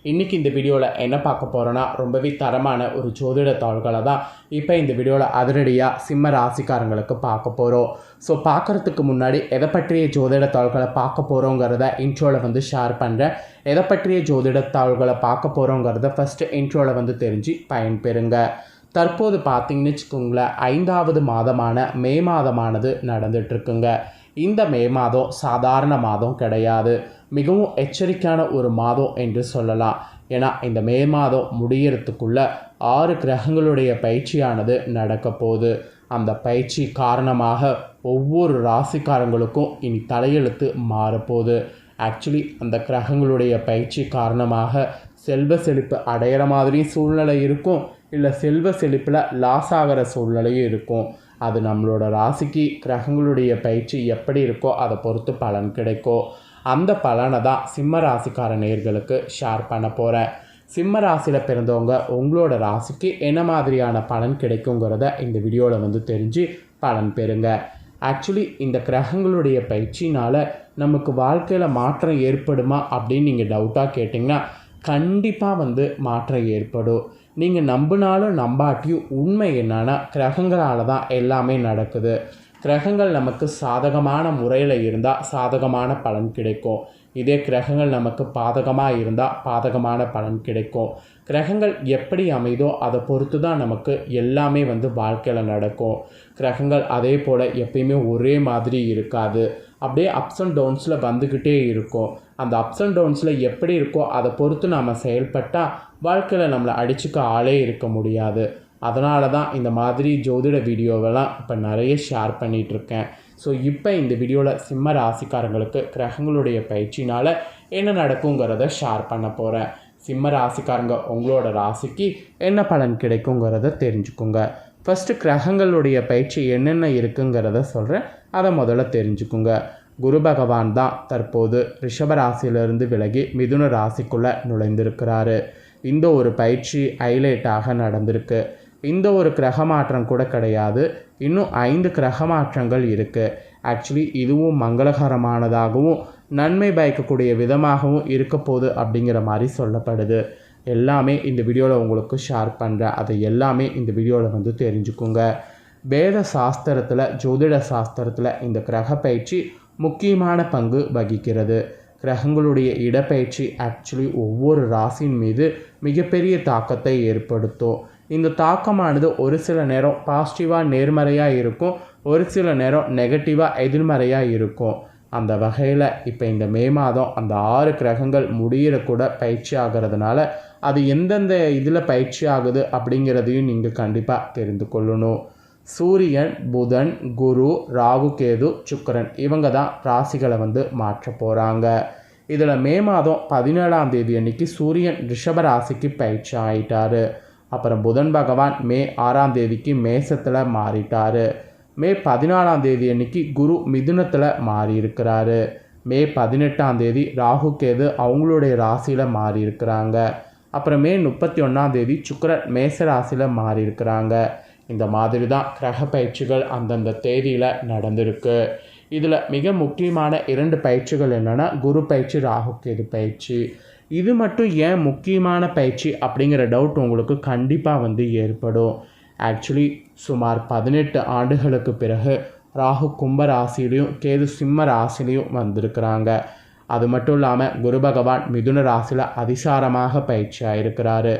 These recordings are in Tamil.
இன்றைக்கி இந்த வீடியோவில் என்ன பார்க்க போகிறோன்னா ரொம்பவே தரமான ஒரு ஜோதிட தாள்களை தான் இப்போ இந்த வீடியோவில் அதிரடியாக சிம்ம ராசிக்காரங்களுக்கு பார்க்க போகிறோம். ஸோ பார்க்குறதுக்கு முன்னாடி எதை பற்றிய ஜோதிட தாள்களை பார்க்க போகிறோங்கிறத இன்ட்ரோவில் ஷேர் பண்ணுறேன். எதை பற்றிய ஜோதிட தாள்களை பார்க்க போகிறோங்கிறத ஃபஸ்ட்டு இன்ட்ரோவில் தெரிஞ்சு பயன்பெறுங்க. தற்போது பார்த்திங்கன்னு வச்சுக்கோங்களேன், 5வது மாதமான மே மாதமானது நடந்துகிட்ருக்குங்க. இந்த மே மாதம் சாதாரண மாதம் கிடையாது, மிகவும் எச்சரிக்கையான ஒரு மாதம் என்று சொல்லலாம். ஏன்னா இந்த மே மாதம் முடியறதுக்குள்ள 6 கிரகங்களுடைய பயிற்சியானது நடக்க போகுது. அந்த பயிற்சி காரணமாக ஒவ்வொரு ராசிக்காரங்களுக்கும் இனி தலையெழுத்து மாறப்போகுது. ஆக்சுவலி அந்த கிரகங்களுடைய பயிற்சி காரணமாக செல்வ செழிப்பு அடையிற மாதிரி சூழ்நிலை இருக்கும், இல்லை செல்வ செழிப்பில் லாஸ் ஆகிற சூழ்நிலையும் இருக்கும். அது நம்மளோட ராசிக்கு கிரகங்களுடைய பயிற்சி எப்படி இருக்கோ அதை பொறுத்து பலன் கிடைக்கும். அந்த பலனை தான் சிம்ம ராசிக்கார நேயர்களுக்கு ஷேர் பண்ண போகிறேன். சிம்ம ராசியில் பிறந்தவங்க உங்களோட ராசிக்கு என்ன மாதிரியான பலன் கிடைக்குங்கிறத இந்த வீடியோவில் தெரிஞ்சு பலன் பெறுங்க. ஆக்சுவலி இந்த கிரகங்களுடைய பயிற்சினால் நமக்கு வாழ்க்கையில் மாற்றம் ஏற்படுமா அப்படின்னு நீங்கள் டவுட்டாக கேட்டிங்கன்னா கண்டிப்பாக மாற்றம் ஏற்படும். நீங்கள் நம்பினாலும் நம்பாட்டியும் உண்மை என்னன்னா கிரகங்களால் தான் எல்லாமே நடக்குது. கிரகங்கள் நமக்கு சாதகமான முறையில் இருந்தால் சாதகமான பலன் கிடைக்கும். இதே கிரகங்கள் நமக்கு பாதகமாக இருந்தால் பாதகமான பலன் கிடைக்கும். கிரகங்கள் எப்படி அமைதோ அதை பொறுத்து தான் நமக்கு எல்லாமே வாழ்க்கையில் நடக்கும். கிரகங்கள் அதே போல் எப்பயுமே ஒரே மாதிரி இருக்காது, அப்படியே அப்ஸ் அண்ட் டவுன்ஸில் வந்துக்கிட்டே இருக்கும். அந்த அப்ஸ் அண்ட் டவுன்ஸில் எப்படி இருக்கோ அதை பொறுத்து நாம் செயல்பட்டால் வாழ்க்கையில் நம்மளை அடிச்சுக்க ஆளே இருக்க முடியாது. அதனால தான் இந்த மாதிரி ஜோதிட வீடியோவெல்லாம் இப்போ நிறைய ஷேர் பண்ணிகிட்ருக்கேன். ஸோ இப்போ இந்த வீடியோவில் சிம்ம ராசிக்காரங்களுக்கு கிரகங்களுடைய பயிற்சினால் என்ன நடக்குங்கிறத ஷேர் பண்ண போகிறேன். சிம்ம ராசிக்காரங்க உங்களோட ராசிக்கு என்ன பலன் கிடைக்குங்கிறத தெரிஞ்சுக்குங்க. ஃபஸ்ட்டு கிரகங்களுடைய பயிற்சி என்னென்ன இருக்குங்கிறத சொல்கிறேன், அதை முதல்ல தெரிஞ்சுக்குங்க. குரு பகவான் தான் தற்போது ரிஷப ராசியிலிருந்து விலகி மிதுன ராசிக்குள்ளே நுழைந்திருக்கிறாரு. இந்த ஒரு பயிற்சி ஹைலைட்டாக நடந்திருக்கு. இந்த ஒரு கிரக மாற்றம் கூட கிடையாது, இன்னும் 5 கிரக மாற்றங்கள் இருக்குது. ஆக்சுவலி இதுவும் மங்களகரமானதாகவும் நன்மை பயக்கக்கூடிய விதமாகவும் இருக்க போகுது அப்படிங்கிற மாதிரி சொல்லப்படுது. எல்லாமே இந்த வீடியோவில் உங்களுக்கு ஷேர் பண்ணுறேன், அதை எல்லாமே இந்த வீடியோவில் தெரிஞ்சுக்குங்க. வேத சாஸ்திரத்தில் ஜோதிட சாஸ்திரத்தில் இந்த கிரக பயிற்சி முக்கியமான பங்கு வகிக்கிறது. கிரகங்களுடைய இடப்பெயர்ச்சி ஆக்சுவலி ஒவ்வொரு ராசியின் மீது மிகப்பெரிய தாக்கத்தை ஏற்படுத்தும். இந்த தாக்கமானது ஒரு சில நேரம் பாசிட்டிவாக நேர்மறையாக இருக்கும், ஒரு சில நேரம் நெகட்டிவாக எதிர்மறையாக இருக்கும். அந்த வகையில் இப்போ இந்த மே மாதம் அந்த 6 கிரகங்கள் முடிகிற கூட பயிற்சி ஆகிறதுனால அது எந்தெந்த இதில் பயிற்சி ஆகுது அப்படிங்கிறதையும் நீங்கள் கண்டிப்பாக தெரிந்து கொள்ளணும். சூரியன், புதன், குரு, ராகு, கேது, சுக்கிரன் இவங்க தான் ராசிகளை மாற்ற போகிறாங்க. இதில் மே மாதம் 17ஆம் தேதி அன்னைக்கு சூரியன் ரிஷப ராசிக்கு பயிற்சி ஆகிட்டார். அப்புறம் புதன் பகவான் மே 6ஆம் தேதிக்கு மேசத்தில் மாறிட்டார். மே 14ஆம் தேதி அன்னைக்கு குரு மிதுனத்தில் மாறி இருக்கிறாரு. மே 18ஆம் தேதி ராகு கேது அவங்களுடைய ராசியில் மாறி இருக்கிறாங்க. அப்புறம் மே 31ஆம் தேதி சுக்கிரன் மேச ராசியில் மாறி இருக்கிறாங்க. இந்த மாதிரி தான் கிரக பயிற்சிகள் அந்தந்த தேதியில் நடந்திருக்கு. இதில் மிக முக்கியமான 2 பயிற்சிகள் என்னென்னா குரு பயிற்சி, ராகு கேது பயிற்சி. இது மட்டும் ஏன் முக்கியமான பயிற்சி அப்படிங்கிற டவுட் உங்களுக்கு கண்டிப்பாக ஏற்படும். ஆக்சுவலி சுமார் 18 ஆண்டுகளுக்கு பிறகு ராகு கும்ப ராசிலையும் கேது சிம்ம ராசிலையும் வந்திருக்கிறாங்க. அது மட்டும் இல்லாமல் குரு பகவான் மிதுன ராசியில் அதிசாரமாக பயிற்சி ஆகிருக்கிறாரு.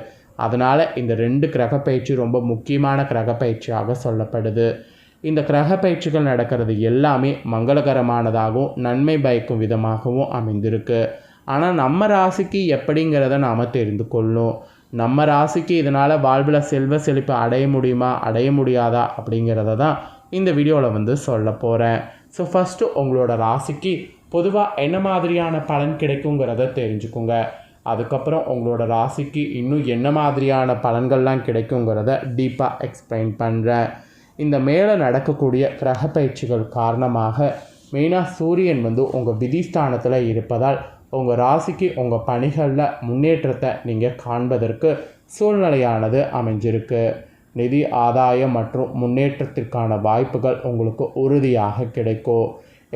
அதனால் இந்த 2 கிரக பயிற்சி ரொம்ப முக்கியமான கிரக பயிற்சியாக சொல்லப்படுது. இந்த கிரக பயிற்சிகள் நடக்கிறது எல்லாமே மங்களகரமானதாகவும் நன்மை பயக்கும் விதமாகவும் அமைந்திருக்கு. ஆனால் நம்ம ராசிக்கு எப்படிங்கிறத நாம் தெரிந்து கொள்ளணும். நம்ம ராசிக்கு இதனால் வாழ்வில் செல்வ செழிப்பு அடைய முடியுமா அடைய முடியாதா அப்படிங்கிறத தான் இந்த வீடியோவில் சொல்ல போகிறேன். ஸோ ஃபஸ்ட்டு உங்களோட ராசிக்கு பொதுவாக என்ன மாதிரியான பலன் கிடைக்குங்கிறத தெரிஞ்சுக்குங்க. அதுக்கப்புறம் உங்களோட ராசிக்கு இன்னும் என்ன மாதிரியான பலன்கள்லாம் கிடைக்குங்கிறத டீப்பாக எக்ஸ்பிளைன் பண்ணுறேன். இந்த மேலே நடக்கக்கூடிய கிரக பயிற்சிகள் காரணமாக மெயினாக சூரியன் உங்கள் விதிஸ்தானத்தில் இருப்பதால் உங்கள் ராசிக்கு உங்கள் பணிகளில் முன்னேற்றத்தை நீங்கள் காண்பதற்கு சூழ்நிலையானது அமைஞ்சிருக்கு. நிதி ஆதாயம் மற்றும் முன்னேற்றத்திற்கான வாய்ப்புகள் உங்களுக்கு உறுதியாக கிடைக்கும்.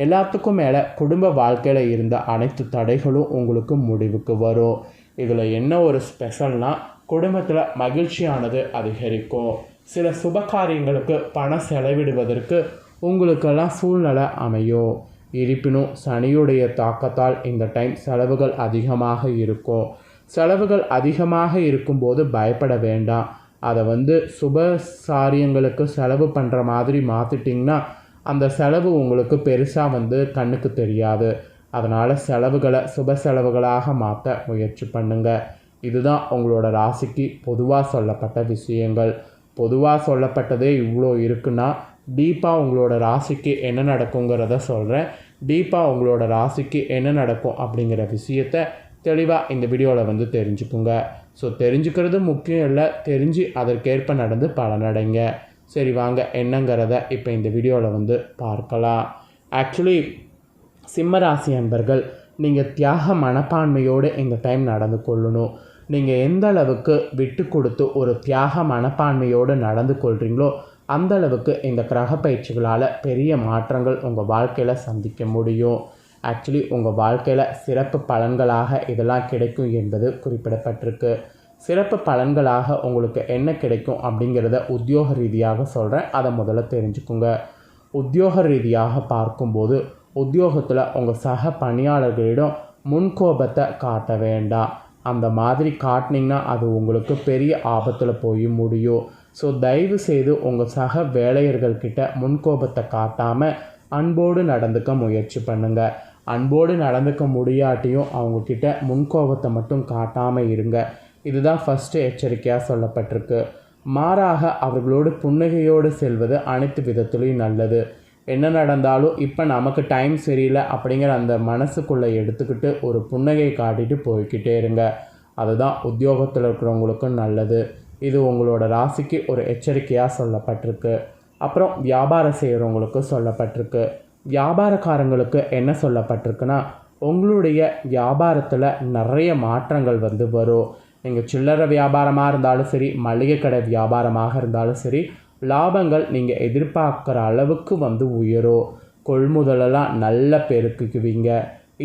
எல்லாத்துக்கும் மேலே குடும்ப வாழ்க்கையில் இருந்த அனைத்து தடைகளும் உங்களுக்கு முடிவுக்கு வரும். இதில் என்ன ஒரு ஸ்பெஷல்னால் குடும்பத்தில் மகிழ்ச்சியானது அதிகரிக்கும். சில சுப காரியங்களுக்கு பணம் செலவிடுவதற்கு உங்களுக்கெல்லாம் சூழ்நிலை அமையும். இருப்பினும் சனியுடைய தாக்கத்தால் இந்த டைம் செலவுகள் அதிகமாக இருக்கும். செலவுகள் அதிகமாக இருக்கும்போது பயப்பட வேண்டாம். அதை சுப காரியங்களுக்கு செலவு பண்ணுற மாதிரி மாற்றிட்டிங்கன்னா அந்த செலவு உங்களுக்கு பெருசாக கண்ணுக்கு தெரியாது. அதனால் செலவுகளை சுப செலவுகளாக மாற்ற முயற்சி பண்ணுங்கள். இதுதான் உங்களோட ராசிக்கு பொதுவாக சொல்லப்பட்ட விஷயங்கள். பொதுவாக சொல்லப்பட்டதே இவ்வளோ இருக்குன்னா டீப்பாக உங்களோட ராசிக்கு என்ன நடக்குங்கிறத சொல்கிறேன். டீப்பாக உங்களோட ராசிக்கு என்ன நடக்கும் அப்படிங்கிற விஷயத்தை தெளிவாக இந்த வீடியோவில் தெரிஞ்சுக்குங்க. ஸோ தெரிஞ்சுக்கிறது முக்கியம் இல்லை, தெரிஞ்சு அதற்கேற்ப நடந்து பலனடைங்க. சரி வாங்க என்னங்கிறத இப்போ இந்த வீடியோவில் பார்க்கலாம். ஆக்சுவலி சிம்மராசி அன்பர்கள், நீங்கள் தியாக மனப்பான்மையோடு இந்த டைம் நடந்து கொள்ளணும். நீங்கள் எந்த அளவுக்கு விட்டு கொடுத்து ஒரு தியாக மனப்பான்மையோடு நடந்து கொள்கிறீங்களோ அந்த அளவுக்கு இந்த கிரக பயிற்சிகளால் பெரிய மாற்றங்கள் உங்கள் வாழ்க்கையில் சந்திக்க முடியும். ஆக்சுவலி உங்கள் வாழ்க்கையில் சிறப்பு பலன்களாக இதெல்லாம் கிடைக்கும் என்பது குறிப்பிடப்பட்டிருக்கு. சிறப்பு பலன்களாக உங்களுக்கு என்ன கிடைக்கும் அப்படிங்கிறத உத்தியோக ரீதியாக சொல்கிறேன். அதை முதல்ல தெரிஞ்சுக்குங்க. உத்தியோக ரீதியாக பார்க்கும்போது உத்தியோகத்தில் உங்கள் சக பணியாளர்களிடம் முன்கோபத்தை காட்ட வேண்டாம். அந்த மாதிரி காட்டினீங்கன்னா அது உங்களுக்கு பெரிய ஆபத்தில் போய் முடியும். ஸோ தயவு செய்து உங்கள் சக வேலையர்கள்கிட்ட முன்கோபத்தை காட்டாமல் அன்போடு நடந்துக்க முயற்சி பண்ணுங்கள். அன்போடு நடந்துக்க முடியாட்டியும் அவங்கக்கிட்ட முன்கோபத்தை மட்டும் காட்டாமல் இருங்க. இதுதான் ஃபஸ்ட்டு எச்சரிக்கையாக சொல்லப்பட்டிருக்கு. மாறாக அவர்களோடு புன்னகையோடு செல்வது அனைத்து விதத்துலேயும் நல்லது. என்ன நடந்தாலும் இப்போ நமக்கு டைம் சரியில்லை அப்படிங்கிற அந்த மனசுக்குள்ளே எடுத்துக்கிட்டு ஒரு புன்னகை காட்டிட்டு போய்கிட்டே இருங்க. அதுதான் உத்தியோகத்தில் இருக்கிறவங்களுக்கும் நல்லது. இது உங்களோட ராசிக்கு ஒரு எச்சரிக்கையாக சொல்லப்பட்டிருக்கு. அப்புறம் வியாபாரம் செய்கிறவங்களுக்கு சொல்லப்பட்டிருக்கு. வியாபாரக்காரங்களுக்கு என்ன சொல்லப்பட்டிருக்குன்னா, உங்களுடைய வியாபாரத்தில் நிறைய மாற்றங்கள் வரும். நீங்கள் சில்லறை வியாபாரமாக இருந்தாலும் சரி, மளிகை கடை வியாபாரமாக இருந்தாலும் சரி, லாபங்கள் நீங்கள் எதிர்பார்க்குற அளவுக்கு உயரும். கொள்முதலெல்லாம் நல்ல பெருக்குக்குவீங்க.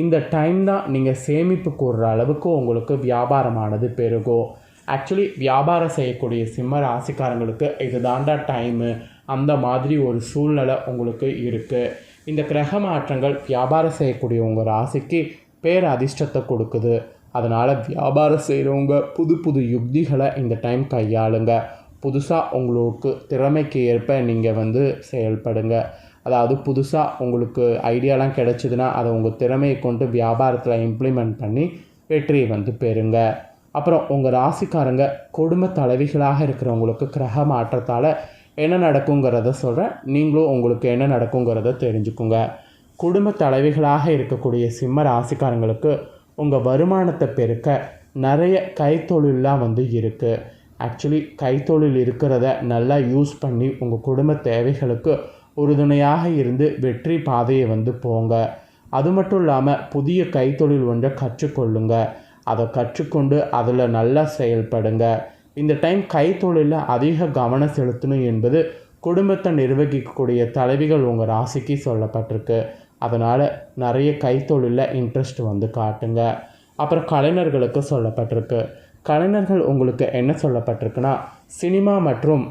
இந்த டைம் தான் நீங்கள் சேமிப்பு கூடுற அளவுக்கு உங்களுக்கு வியாபாரமானது பெருகும். ஆக்சுவலி வியாபாரம் செய்யக்கூடிய சிம்ம ராசிக்காரங்களுக்கு இது தாண்டா டைமு, அந்த மாதிரி ஒரு சூழ்நிலை உங்களுக்கு இருக்குது. இந்த கிரக மாற்றங்கள் வியாபாரம் செய்யக்கூடிய உங்கள் ராசிக்கு பேர் அதிர்ஷ்டத்தை கொடுக்குது. அதனால் வியாபாரம் செய்கிறவங்க புது புது யுக்திகளை இந்த டைம் கையாளுங்க. புதுசாக உங்களுக்கு திறமைக்கு ஏற்ப நீங்கள் செயல்படுங்க. அதாவது புதுசாக உங்களுக்கு ஐடியாலாம் கிடச்சிதுன்னா அதை உங்கள் திறமையை கொண்டு வியாபாரத்தில் இம்ப்ளிமெண்ட் பண்ணி வெற்றியை பெறுங்க. அப்புறம் உங்கள் ராசிக்காரங்க குடும்ப தலைவிகளாக இருக்கிறவங்களுக்கு கிரக மாற்றத்தால் என்ன நடக்குங்கிறத சொல்கிறேன். நீங்களும் உங்களுக்கு என்ன நடக்குங்கிறத தெரிஞ்சுக்குங்க. குடும்ப தலைவிகளாக இருக்கக்கூடிய சிம்ம ராசிக்காரங்களுக்கு உங்கள் வருமானத்தை பெருக்க நிறைய கைத்தொழிலெலாம் இருக்குது. ஆக்சுவலி கைத்தொழில் இருக்கிறத நல்லா யூஸ் பண்ணி உங்கள் குடும்ப தேவைகளுக்கு உறுதுணையாக இருந்து வெற்றி பாதையை போங்க. அது மட்டும் இல்லாமல் புதிய கைத்தொழில் ஒன்றை கற்றுக்கொள்ளுங்க. அதை கற்றுக்கொண்டு அதில் நல்லா செயல்படுங்க. இந்த டைம் கைத்தொழிலில் அதிக கவனம் செலுத்தணும் என்பது குடும்பத்தை நிர்வகிக்கக்கூடிய தலைவிகள் உங்கள் ராசிக்கு சொல்லப்பட்டிருக்கு. அதனால் நிறைய கைத்தொழிலில் இன்ட்ரெஸ்ட் காட்டுங்க. அப்புறம் கலைஞர்களுக்கு சொல்லப்பட்டிருக்கு. கலைஞர்கள் உங்களுக்கு என்ன சொல்லப்பட்டிருக்குன்னா, சினிமா மற்றும்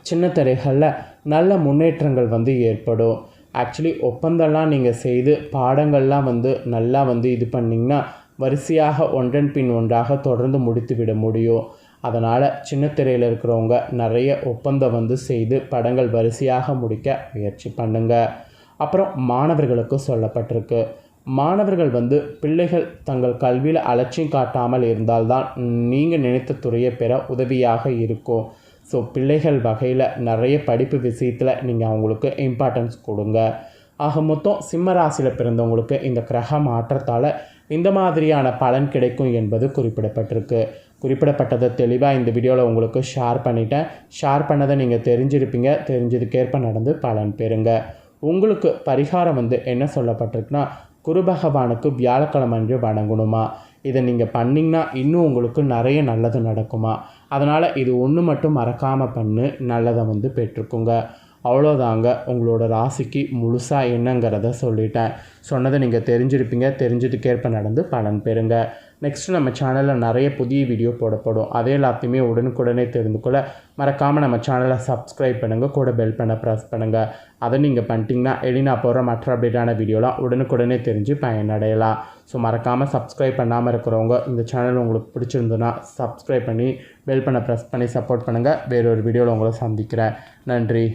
சின்ன திரைகளில் நல்ல முன்னேற்றங்கள் ஏற்படும். ஆக்சுவலி ஒப்பந்தம்லாம் நீங்கள் செய்து பாடங்கள்லாம் நல்லா இது பண்ணிங்கன்னா வரிசையாக ஒன்றன் பின் ஒன்றாக தொடர்ந்து முடித்து விட முடியும். அதனால் சின்ன திரையில் இருக்கிறவங்க நிறைய ஒப்பந்தம் செய்து படங்கள் வரிசையாக முடிக்க முயற்சி பண்ணுங்கள். அப்புறம் மாணவர்களுக்கு சொல்லப்பட்டிருக்கு. மாணவர்கள் பிள்ளைகள் தங்கள் கல்வியில் அலட்சியம் காட்டாமல் இருந்தால்தான் நீங்கள் நினைத்த துறையை பெற உதவியாக இருக்கும். ஸோ பிள்ளைகள் வகையில் நிறைய படிப்பு விஷயத்தில் நீங்கள் அவங்களுக்கு இம்பார்ட்டன்ஸ் கொடுங்க. ஆக மொத்தம் சிம்ம ராசியில் பிறந்தவங்களுக்கு இந்த கிரக மாற்றத்தால் இந்த மாதிரியான பலன் கிடைக்கும் என்பது குறிப்பிடப்பட்டிருக்கு. குறிப்பிடப்பட்டதை தெளிவாக இந்த வீடியோவில் உங்களுக்கு ஷேர் பண்ணிட்டேன். ஷேர் பண்ணதை நீங்கள் தெரிஞ்சிருப்பீங்க. தெரிஞ்சதுக்கேற்ப நடந்து பலன் பெறுங்க. உங்களுக்கு பரிகாரம் என்ன சொல்லப்பட்டிருக்குன்னா, குரு பகவானுக்கு வியாழக்கிழமை அன்று வணங்கணுமா. இதை நீங்கள் பண்ணிங்கன்னா இன்னும் உங்களுக்கு நிறைய நல்லது நடக்குமா. அதனால் இது ஒன்று மட்டும் மறக்காமல் பண்ணு நல்லதை பெற்றுக்குங்க. அவ்வளோதாங்க. உங்களோட ராசிக்கு முழுசாக என்னங்கிறத சொல்லிட்டேன். சொன்னதை நீங்கள் தெரிஞ்சிருப்பீங்க. தெரிஞ்சதுக்கேற்ப நடந்து பலன் பெறுங்க. நெக்ஸ்ட்டு நம்ம சேனலில் நிறைய புதிய வீடியோ போடப்படும். அதே எல்லாத்தையுமே உடனுக்குடனே தெரிந்து கொள்ள மறக்காமல் நம்ம சேனலை சப்ஸ்கிரைப் பண்ணுங்கள், கூட பெல் பண்ண ப்ரெஸ் பண்ணுங்கள். அதை நீங்கள் பண்ணிட்டீங்கன்னா நான் போடுற மற்ற அப்டேட்டான வீடியோலாம் உடனுக்குடனே தெரிஞ்சு பயனடையலாம். ஸோ மறக்காமல் சப்ஸ்கிரைப் பண்ணாமல் இருக்கிறவங்க இந்த சேனல் உங்களுக்கு பிடிச்சிருந்ததுன்னா சப்ஸ்கிரைப் பண்ணி பெல் பண்ண ப்ரெஸ் பண்ணி சப்போர்ட் பண்ணுங்கள். வேறொரு வீடியோவில் உங்களை சந்திக்கிறேன். நன்றி.